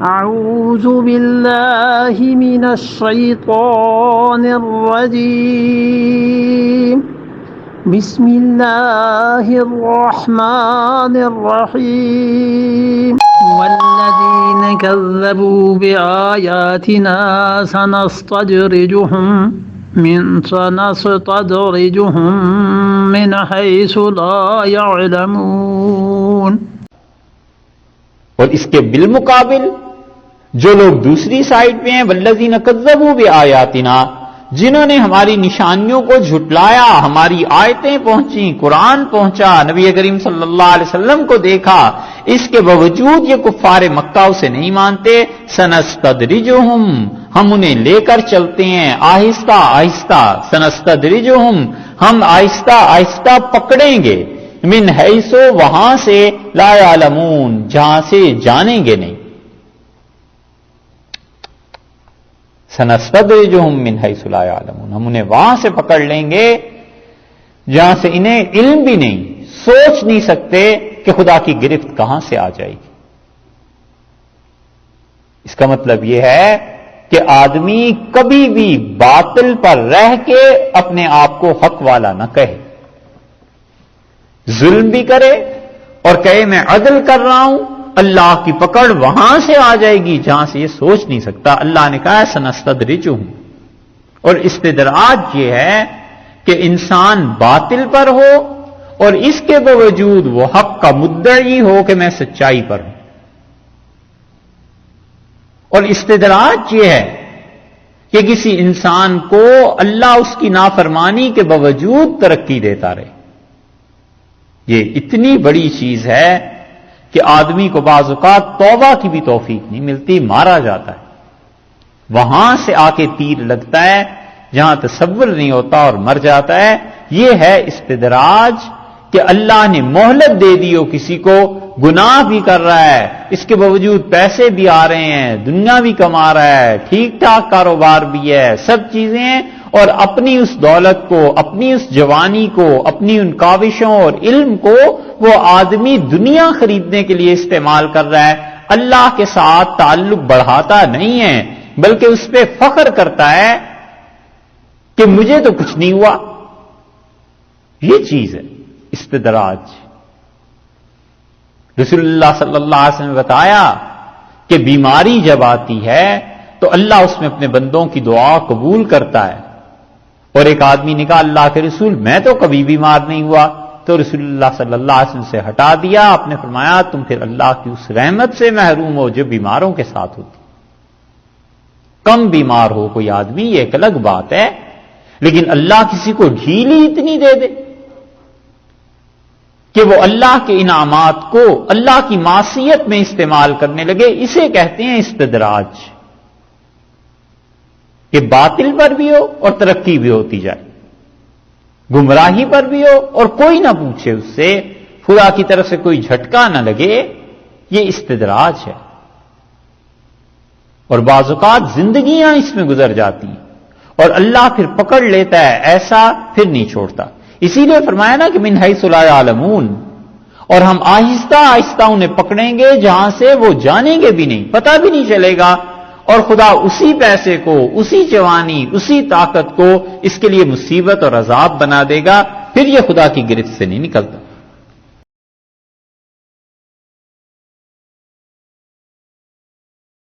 أعوذ بالله من الشيطان الرجيم بسم الله الرحمن الرحيم والذين كذبوا بآياتنا سنستدرجهم من حيث لا يعلمون. اور اس کے بالمقابل جو لوگ دوسری سائڈ پہ ہیں والذین کذبوا بآیاتنا، جنہوں نے ہماری نشانیوں کو جھٹلایا، ہماری آیتیں پہنچیں، قرآن پہنچا، نبی کریم صلی اللہ علیہ وسلم کو دیکھا، اس کے باوجود یہ کفار مکہ اسے نہیں مانتے. سنستدرجہم، ہم انہیں لے کر چلتے ہیں آہستہ آہستہ. سنستدرجہم، ہم آہستہ آہستہ پکڑیں گے، من حیث، وہاں سے، لا یعلمون، جہاں سے جانیں گے نہیں. سنستدرجہم من حیث لا یعلمون، ہم انہیں وہاں سے پکڑ لیں گے جہاں سے انہیں علم بھی نہیں، سوچ نہیں سکتے کہ خدا کی گرفت کہاں سے آ جائے گی. اس کا مطلب یہ ہے کہ آدمی کبھی بھی باطل پر رہ کے اپنے آپ کو حق والا نہ کہے. ظلم بھی کرے اور کہے میں عدل کر رہا ہوں، اللہ کی پکڑ وہاں سے آ جائے گی جہاں سے یہ سوچ نہیں سکتا. اللہ نے کہا ہے سنستدرجہم، اور استدراج یہ ہے کہ انسان باطل پر ہو اور اس کے باوجود وہ حق کا مدعی ہو کہ میں سچائی پر ہوں. اور استدراج یہ ہے کہ کسی انسان کو اللہ اس کی نافرمانی کے باوجود ترقی دیتا رہے. یہ اتنی بڑی چیز ہے کہ آدمی کو بعض اوقات توبہ کی بھی توفیق نہیں ملتی، مارا جاتا ہے، وہاں سے آ کے تیر لگتا ہے جہاں تصور نہیں ہوتا اور مر جاتا ہے. یہ ہے استدراج کہ اللہ نے مہلت دے دی ہو کسی کو، گناہ بھی کر رہا ہے، اس کے باوجود پیسے بھی آ رہے ہیں، دنیا بھی کما رہا ہے، ٹھیک ٹھاک کاروبار بھی ہے، سب چیزیں ہیں، اور اپنی اس دولت کو، اپنی اس جوانی کو، اپنی ان کاوشوں اور علم کو وہ آدمی دنیا خریدنے کے لیے استعمال کر رہا ہے. اللہ کے ساتھ تعلق بڑھاتا نہیں ہے، بلکہ اس پہ فخر کرتا ہے کہ مجھے تو کچھ نہیں ہوا. یہ چیز ہے استدراج. رسول اللہ صلی اللہ علیہ وسلم نے بتایا کہ بیماری جب آتی ہے تو اللہ اس میں اپنے بندوں کی دعا قبول کرتا ہے. اور ایک آدمی نے کہا اللہ کے رسول میں تو کبھی بیمار نہیں ہوا، تو رسول اللہ صلی اللہ علیہ وسلم سے ہٹا دیا. آپ نے فرمایا تم پھر اللہ کی اس رحمت سے محروم ہو جو بیماروں کے ساتھ ہوتی. کم بیمار ہو کوئی آدمی یہ ایک الگ بات ہے، لیکن اللہ کسی کو ڈھیلی اتنی دے دے کہ وہ اللہ کے انعامات کو اللہ کی معصیت میں استعمال کرنے لگے، اسے کہتے ہیں استدراج. کہ باطل پر بھی ہو اور ترقی بھی ہوتی جائے، گمراہی پر بھی ہو اور کوئی نہ پوچھے اس سے، خدا کی طرف سے کوئی جھٹکا نہ لگے. یہ استدراج ہے. اور بعض اوقات زندگیاں اس میں گزر جاتی ہیں اور اللہ پھر پکڑ لیتا ہے، ایسا پھر نہیں چھوڑتا. اسی لیے فرمایا نا کہ من حیث لا یعلمون، اور ہم آہستہ آہستہ انہیں پکڑیں گے جہاں سے وہ جانیں گے بھی نہیں، پتہ بھی نہیں چلے گا. اور خدا اسی پیسے کو، اسی جوانی، اسی طاقت کو اس کے لیے مصیبت اور عذاب بنا دے گا، پھر یہ خدا کی گرفت سے نہیں نکلتا.